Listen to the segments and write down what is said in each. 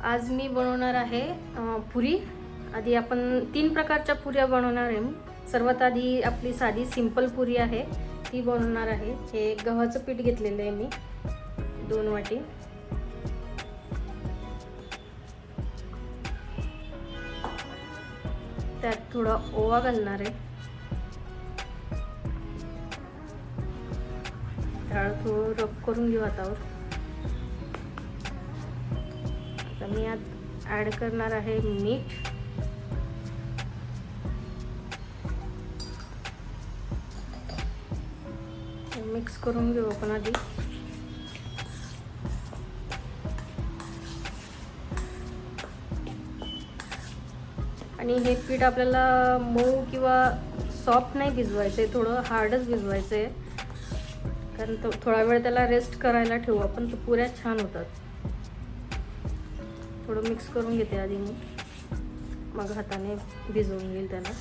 आज मी बनवणार आहे पुरी। आधी आपण 3 प्रकारच्या पुऱ्या बनवणार आहे मी। सर्वात आधी आपली साधी सिंपल पुरी आहे ती बनवणार आहे। हे गव्हाचं पीठ घेतलेलं आहे मी 2 वाटी। त्यात थोडा ओवा घालणार आहे। डाळ थोडं रब करून घेऊ हातावर। आता मी यात ॲड करणार आहे मीठ। मिक्स करून घेऊ आपण आधी। आणि हे पीठ आपल्याला मऊ किंवा सॉफ्ट नाही भिजवायचं आहे, थोडं हार्डच भिजवायचं आहे, कारण थोडा वेळ त्याला रेस्ट करायला ठेवू आपण, तर पुऱ्या छान होतात। थोडं मिक्स करून घेते आधी मी, मग हाताने भिजवून घेईल त्याला।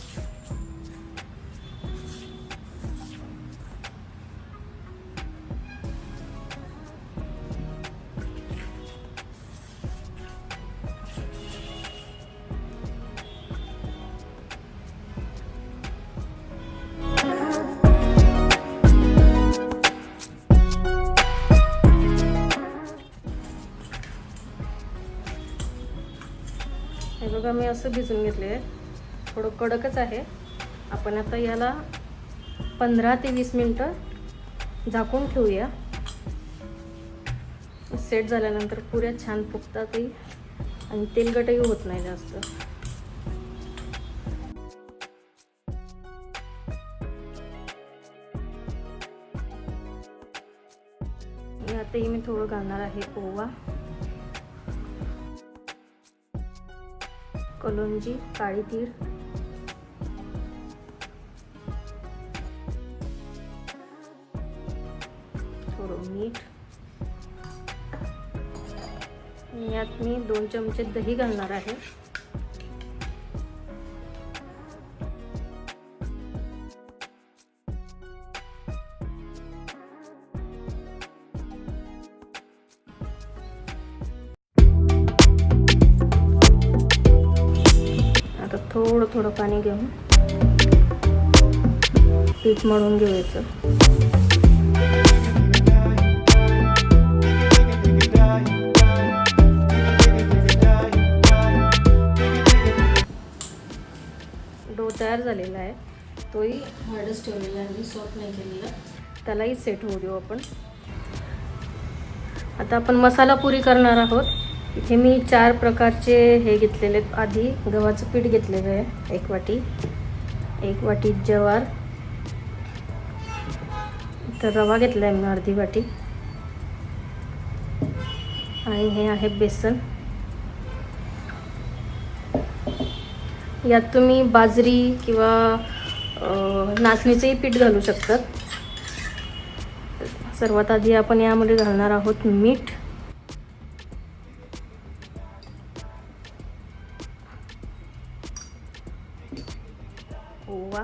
हे बघा मी असं भिजून घेतले आहे, थोडं कडकच आहे। आपण आता याला 15 ते 20 मिनिटं झाकून ठेवूया। सेट झाल्यानंतर पुऱ्या छान फुगतातही आणि तेलकटही होत नाही जास्त। यातही मी थोडं घालणार आहे ओवा, कलोंजी, काळी तीळ, थोडं मीठ। यात मी 2 चमचे दही घालणार आहे। आता थोडं थोडं पाणी घेऊन पीठ मळून घ्यायचं। डो तयार झालेला आहे, तोही हार्डच ठेवलेला आहे, सॉफ्ट नाही केलेला। त्यालाही सेट होऊ देऊ आपण। आता आपण मसाला पुरी करणार आहोत। इथे मी 4 प्रकारचे हे घेतलेले। आधी गव्हाचं पीठ घेतलेलं आहे 1 वाटी, 1 वाटी ज्वार, तर रवा घेतला आहे मी अर्धी वाटी, आणि हे आहे बेसन। यात तुम्ही बाजरी किंवा नाचणीचंही पीठ घालू शकतात। सर्वात आधी आपण यामध्ये घालणार आहोत मीठ, ओवा,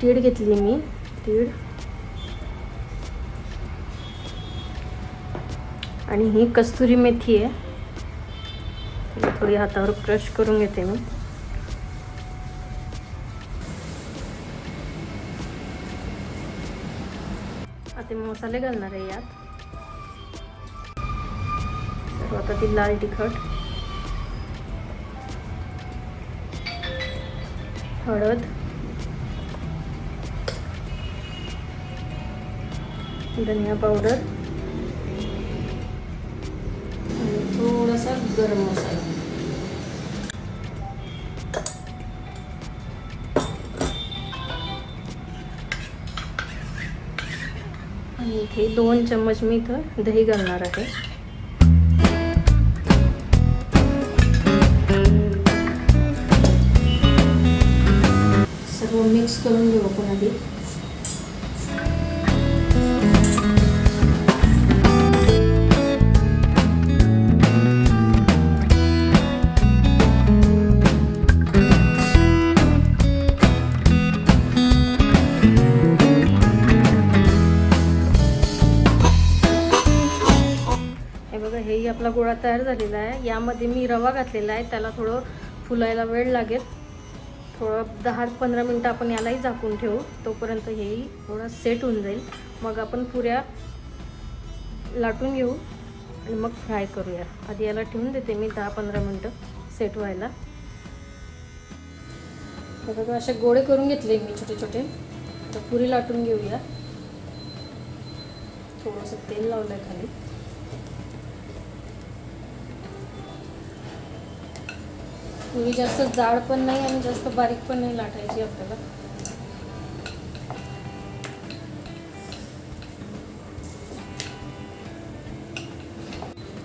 तीळ घेतली मी, तीळ, आणि ही कस्तुरी मेथी आहे, थोडी हातावर क्रश करून घेते मी। आता मसाले घालणार आहे यात। सर्वात आधी लाल तिखट, हळद, धनिया पावडर आणि थोडासा गरम मसाला। आणि इथे 2 चम्मच मी इथं दही घालणार आहे। सर्व मिक्स करून घेऊ आपण आधी। आपला गोळा तयार झालेला आहे. यामध्ये मी रवा घातलेला आहे, त्याला थोडं फुलायला वेळ लागेल. थोडं 10-15 मिनटं आपण यालाही झाकून ठेवू, तोपर्यंत हेही थोडं सेट होऊन जाईल. मग आपण पुऱ्या लाटून घेऊ आणि मग फ्राय करूया. आधी याला ठेवून देते मी 10-15 मिनटं सेट व्हायला. बघा असे गोळे करून घेतले मी छोटे छोटे. तर पुरी लाटून घेऊया. थोडंसं तेल लावलं आहे खाली. पुरी जास्त जाड पण नाही आणि जास्त बारीक पण नाही लाटायची आपल्याला.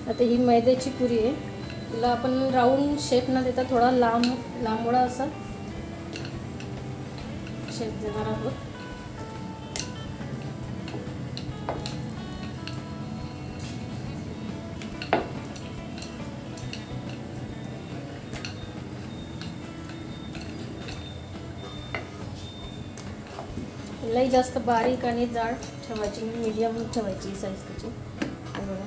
आता ही मैद्याची पुरी आहे. तिला आपण राऊंड शेप न देता थोडा लांबोळा असा शेप देणार आहोत. लई जास्त बारीक आणि जाड ठेवायची, मीडियम ठेवायची साईज त्याची. बघा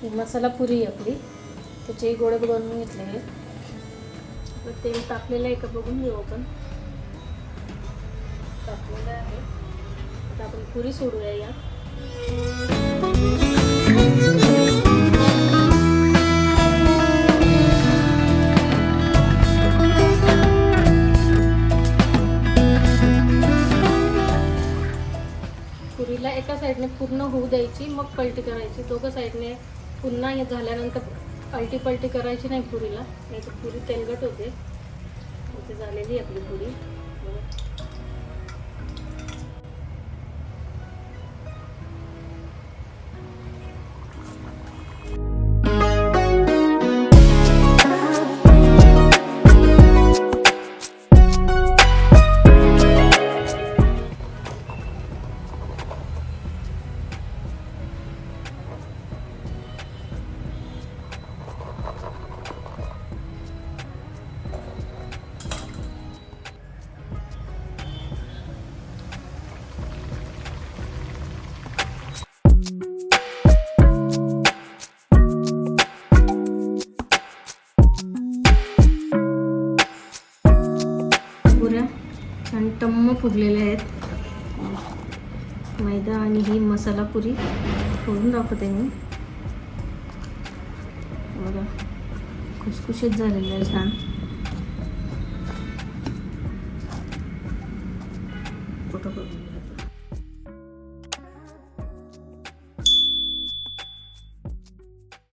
ही मसाला पुरी आहे आपली, त्याचे गोळे बनवून घेतले आहे. तेल तापलेलं आहे का बघून घेऊ आपण. तापलेलं आहे. आता आपण पुरी सोडूया यात. पुरीला एका साईडने पूर्ण होऊ द्यायची, मग पलटी करायची. दोघं साईडने पुन्हा हे झाल्यानंतर पलटी करायची नाही पुरीला, नाही तर पुरी तेलकट होते. इथे झालेली आपली पुरी. पुऱ्या छान टम्म फुगलेल्या आहेत. मैदा आणि ही मसाला पुरी फोडून दाखवते मी. बघा खुसखुशीत झालेलं आहे छान. फोटो